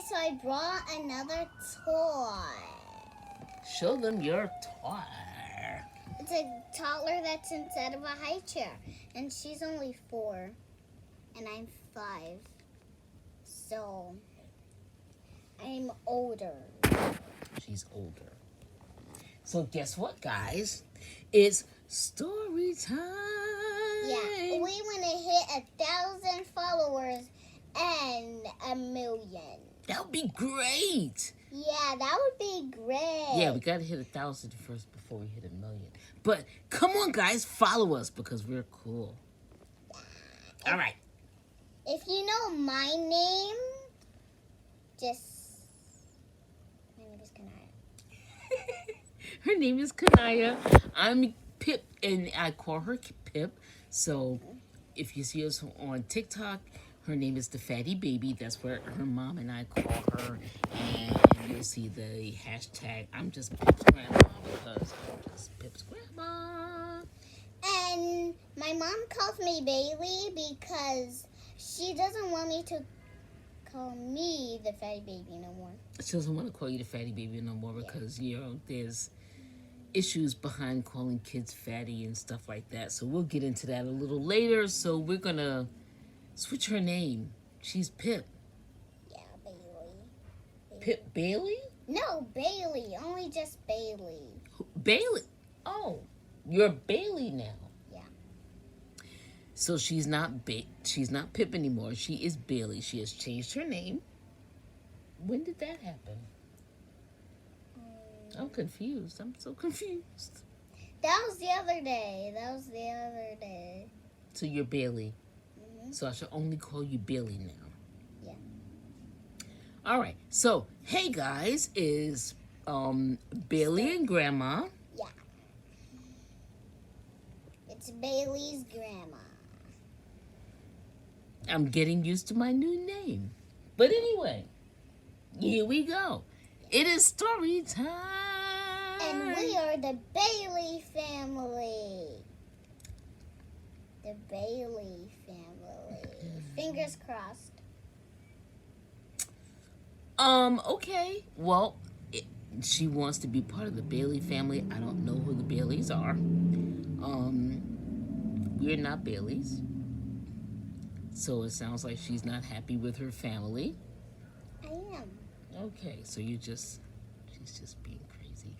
so I brought another toy. Show them your toy. It's a toddler that's inside of a high chair. And she's only 4. And I'm 5. So, I'm older. She's older. So guess what, guys? It's story time. Yeah, we want to hit 1,000 followers and 1 million. That would be great. Yeah, that would be great. Yeah, we got to hit 1,000 first before we hit 1 million. But come on, guys, follow us because we're cool. All right. If you know my name, my name is Kanaya. Her name is Kanaya. I'm Pip, and I call her Pip. So if you see us on TikTok, her name is the Fatty Baby. That's what her mom and I call her. And you'll see the hashtag, I'm just Pip's grandma, because I'm just Pip's grandma. And my mom calls me Bailey because she doesn't want me to call me the Fatty Baby no more. She doesn't want to call you the Fatty Baby no more because, there's issues behind calling kids fatty and stuff like that. So we'll get into that a little later. So we're going to switch her name. She's Pip. Yeah, Bailey. Pip Bailey? No, Bailey. Only just Bailey. Bailey? Oh, you're Bailey now. Yeah. So she's not Pip anymore. She is Bailey. She has changed her name. When did that happen? I'm confused. I'm so confused. That was the other day. So you're Bailey. Mm-hmm. So I should only call you Bailey now. Yeah. All right. So, hey guys, is Bailey and Grandma. Yeah. It's Bailey's grandma. I'm getting used to my new name. But anyway, here we go. It is story time. And we are the Bailey family. The Bailey family. Fingers crossed. Okay. Well, she wants to be part of the Bailey family. I don't know who the Baileys are. We're not Baileys. So it sounds like she's not happy with her family. I am. Okay, so she's just being crazy.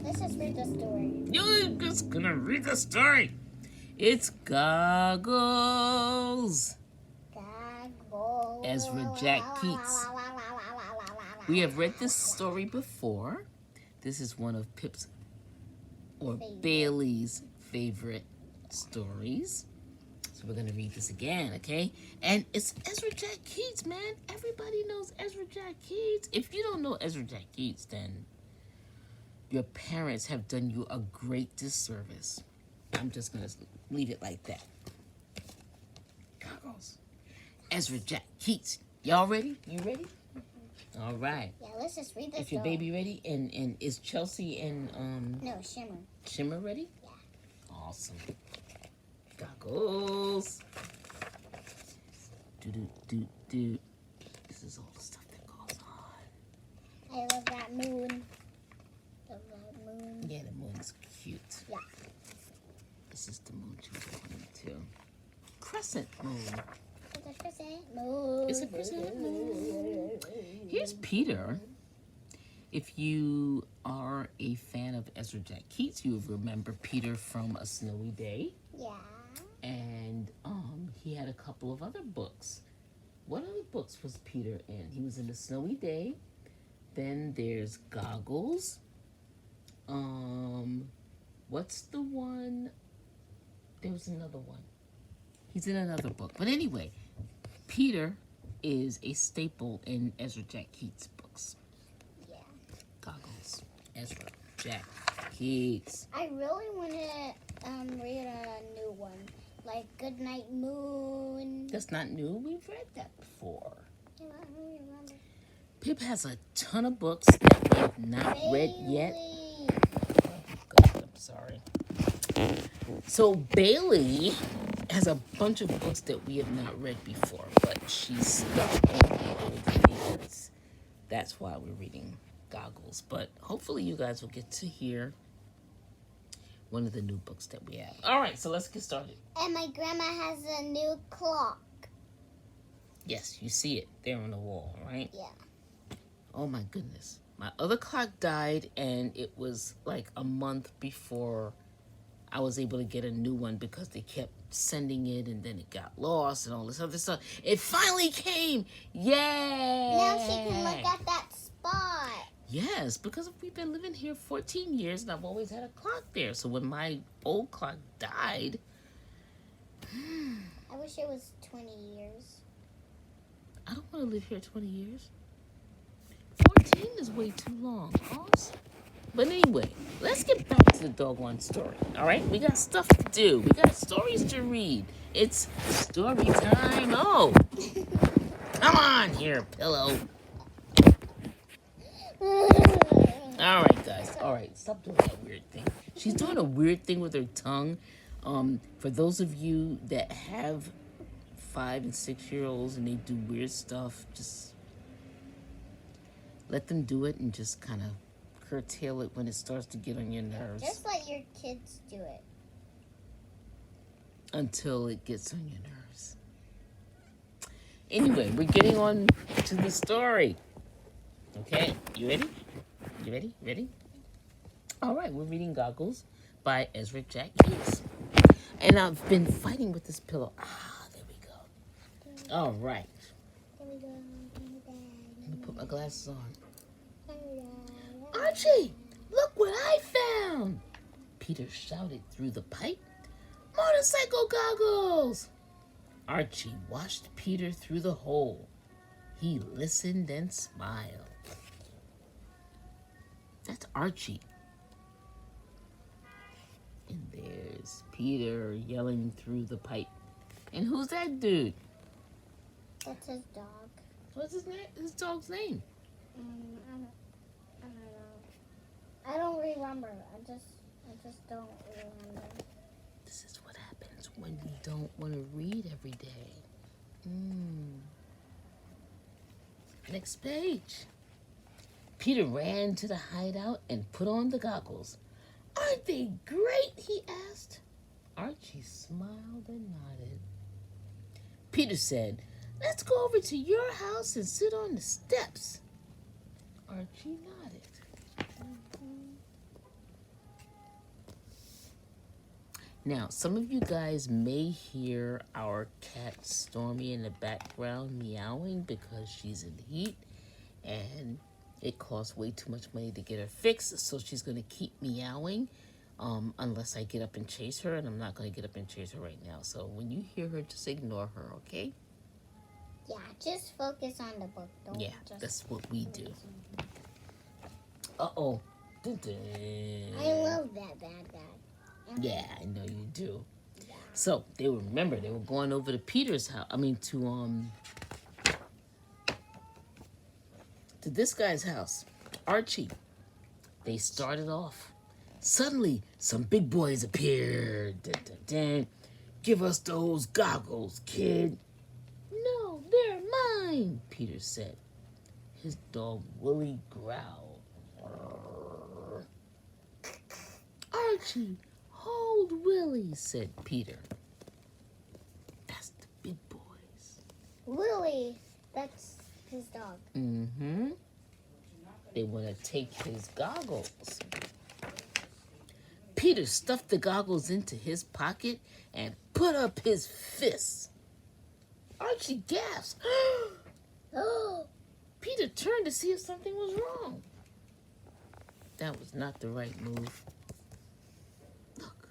Let's just read the story. You're just gonna read the story. It's Goggles. Goggles. Ezra Jack Keats. We have read this story before. This is one of Pip's or Bailey's favorite stories. So we're going to read this again, okay? And it's Ezra Jack Keats, man. Everybody knows Ezra Jack Keats. If you don't know Ezra Jack Keats, then your parents have done you a great disservice. I'm just going to leave it like that. Goggles. Ezra Jack Keats. Y'all ready? You ready? All right. Yeah, let's just read this. Is your baby ready? And is Chelsea and No, Shimmer. Shimmer ready? Yeah. Awesome. Goggles. Do. This is all the stuff that goes on. I love that moon. Yeah, the moon's cute. Yeah. This is the moon she was pointing to. Crescent moon. It's a crescent moon. It's a crescent moon. Here's Peter. If you are a fan of Ezra Jack Keats, you will remember Peter from A Snowy Day. Yeah. And he had a couple of other books. What other books was Peter in? He was in A Snowy Day. Then there's Goggles. What's the one? There was another one. He's in another book. But anyway, Peter is a staple in Ezra Jack Keats books. Yeah. Goggles. Ezra Jack Keats. I really want to read a new one, like Goodnight Moon. That's not new. We've read that before. Yeah, I don't remember. Pip has a ton of books that we have not read yet. God, I'm sorry. So Bailey has a bunch of books that we have not read before, but she's stuck on the old favorites. That's why we're reading Goggles. But hopefully you guys will get to hear one of the new books that we have. All right, so let's get started. And my grandma has a new clock. Yes, you see it there on the wall, right? Yeah. Oh my goodness. My other clock died, and it was like a month before I was able to get a new one because they kept sending it and then it got lost and all this other stuff. It finally came! Yay! Now she can look at that spot. Yes, because we've been living here 14 years and I've always had a clock there. So when my old clock died... I wish it was 20 years. I don't want to live here 20 years. 14 is way too long. Awesome. But anyway, let's get back to the doggone story. All right? We got stuff to do. We got stories to read. It's story time. Oh! Come on here, pillow. All right, guys. All right, stop doing that weird thing. She's doing a weird thing with her tongue. For those of you that have 5 and 6-year-olds and they do weird stuff, just let them do it and just kind of curtail it when it starts to get on your nerves. Just let your kids do it. Until it gets on your nerves. Anyway, we're getting on to the story. Okay, you ready? You ready? Ready? All right, we're reading Goggles by Ezra Jack Keats. And I've been fighting with this pillow. There we go. All right. There we go. Let me put my glasses on. Archie, look what I found! Peter shouted through the pipe. Motorcycle goggles! Archie watched Peter through the hole. He listened and smiled. That's Archie. And there's Peter yelling through the pipe. And who's that dude? That's his dog. What's his name? His dog's name? I don't know. I don't remember. I just don't remember. This is what happens when you don't want to read every day. Next page. Peter ran to the hideout and put on the goggles. Aren't they great? He asked. Archie smiled and nodded. Peter said, let's go over to your house and sit on the steps. Archie nodded. Now, some of you guys may hear our cat Stormy in the background meowing because she's in heat and it costs way too much money to get her fixed, so she's going to keep meowing unless I get up and chase her, and I'm not going to get up and chase her right now. So when you hear her, just ignore her, okay? Yeah, just focus on the book. Don't that's what we do. Uh-oh. I love that bad guy. Yeah, I know you do. So they were going over to Peter's house. To this guy's house, Archie. They started off. Suddenly, some big boys appeared. Dun, dun, dun. Give us those goggles, kid. No, they're mine, Peter said. His dog Willie growled. Archie, hold Willie, said Peter. That's the big boys. Willie, that's his dog. Mm-hmm. They want to take his goggles. Peter stuffed the goggles into his pocket and put up his fists. Archie gasped. Oh! Peter turned to see if something was wrong. That was not the right move. Look.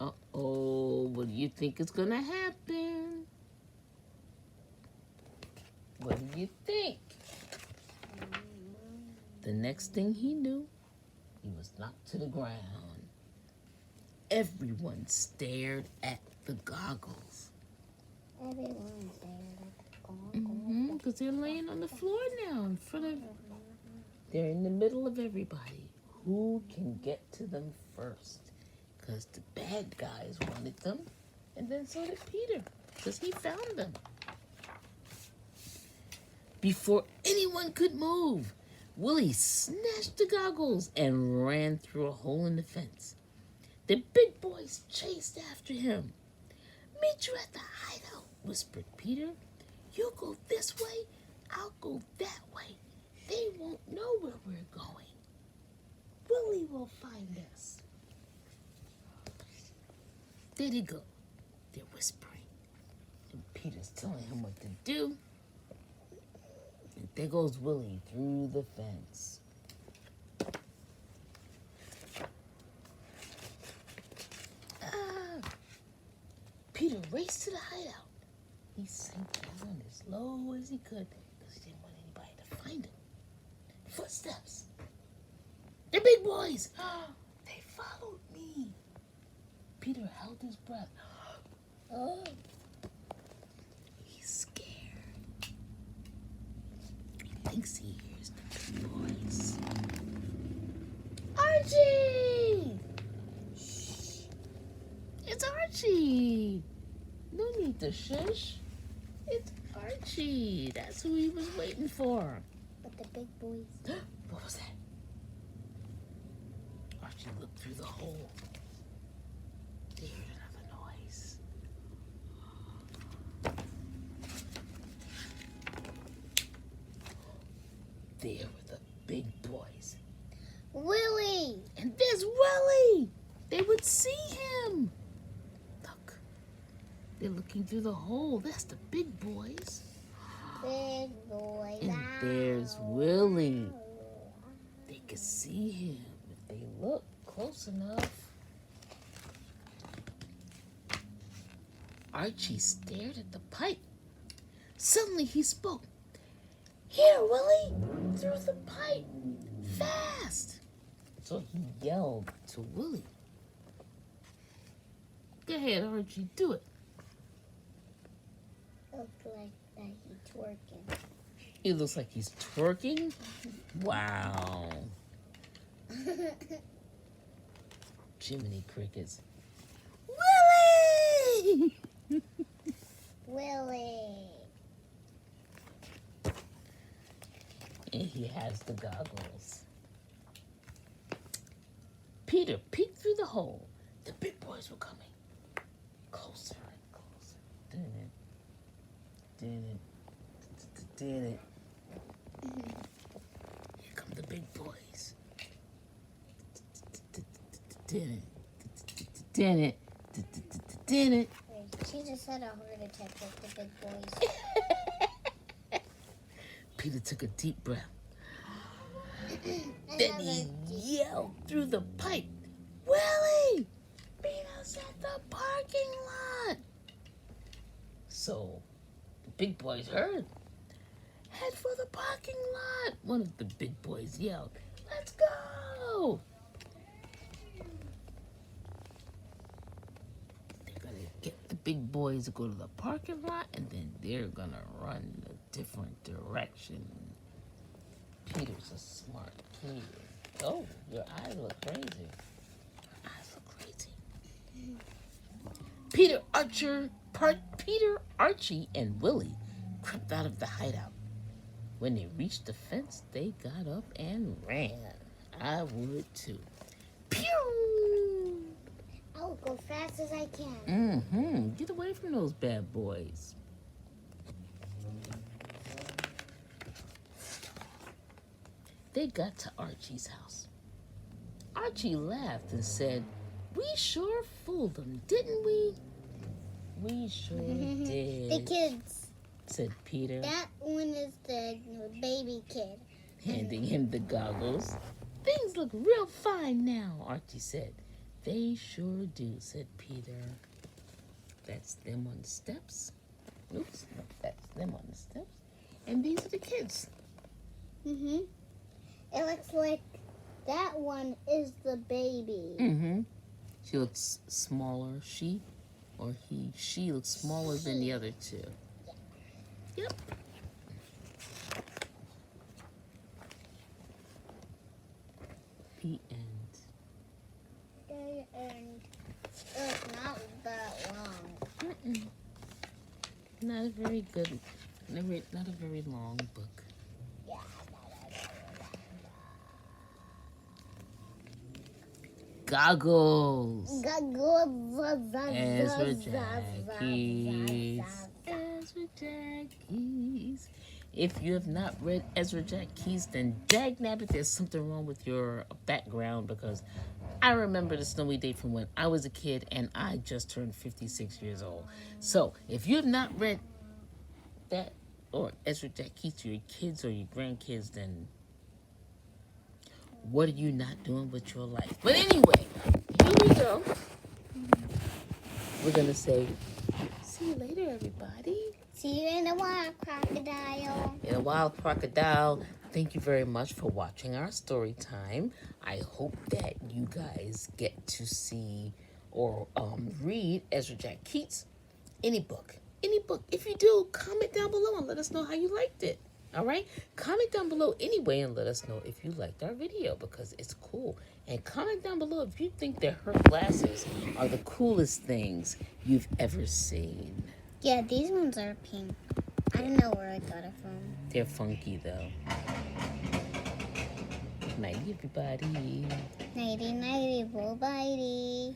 Uh-oh. What do you think is going to happen? What do you think? The next thing he knew, he was knocked to the ground. Everyone stared at the goggles. Everyone stared at the goggles. Because they're laying on the floor now in front of... They're in the middle of everybody. Who can get to them first? Because the bad guys wanted them, And then so did Peter, because he found them. Before anyone could move, Willie snatched the goggles and ran through a hole in the fence. The big boys chased after him. "Meet you at the hideout," whispered Peter. "You go this way, I'll go that way. They won't know where we're going. Willie will find us." There they go. They're whispering. And Peter's telling him what to do. And there goes Willie through the fence. Peter raced to the hideout. He sank down as low as he could because he didn't want anybody to find him. Footsteps. The big boys. They followed me. Peter held his breath. He's scared. He thinks he hears the big boys. "Archie!" "Shh. It's Archie. No need to shush. It's Archie. That's who he was waiting for." But the big boys. What was that? Archie looked through the hole. They heard another noise. There were the big boys. Willie! And there's Willie! They would see him. Look. They're looking through the hole. That's the big boys. Big boys. And there's Willie. They could see him if they look close enough. Archie stared at the pipe. Suddenly he spoke. "Here, Willie, through the pipe, fast!" So he yelled to Willie. "Go ahead, Archie, do it." Looks like that he's twerking. It looks like he's twerking. Wow. Jiminy crickets. Willie! Willie. And he has the goggles. Peter peeked through the hole. The big boys were coming. Closer and closer. Did it. Here come the big boys. Did it. She just had a heart attack with the big boys. Peter took a deep breath. Then he yelled through the pipe, "Willie! Meet us at the parking lot!" So the big boys heard. "Head for the parking lot!" One of the big boys yelled. "Let's go!" They're gonna get the big boys to go to the parking lot, and then they're gonna run a different direction. Peter's a smart kid. Oh, your eyes look crazy. Your eyes look crazy. Peter, Archie, and Willie crept out of the hideout. When they reached the fence, they got up and ran. I would too. Pew! I'll go fast as I can. Get away from those bad boys. They got to Archie's house. Archie laughed and said, "We sure fooled them, didn't we?" "We sure did," The kids. said Peter, That one is the baby kid. handing him the goggles. "Things look real fine now," Archie said. "They sure do," said Peter. That's them on the steps. Oops, no, that's them on the steps. And these are the kids. It looks like that one is the baby. She looks smaller. She looks smaller than the other two. Yep. The end. And it's not that long. Mm-mm. Not a very good, not a very long book. Goggles. Ezra Keats. Ezra Keats. If you have not read Ezra Keats, then dagnabbit, there's something wrong with your background, because I remember the snowy day from when I was a kid and I just turned 56 years old. So if you have not read that or Ezra Keats to your kids or your grandkids, then what are you not doing with your life? But anyway, here we go. We're gonna say, see you later, everybody. See you in a while, crocodile. In a while, crocodile. Thank you very much for watching our story time. I hope that you guys get to see or read Ezra Keats. Any book. If you do, comment down below and let us know how you liked it. All right? Comment down below anyway and let us know if you liked our video, because it's cool. And comment down below if you think that her glasses are the coolest things you've ever seen. Yeah, these ones are pink. I don't know where I got it from. They're funky, though. Night, everybody. Nighty, nighty, bye-bye.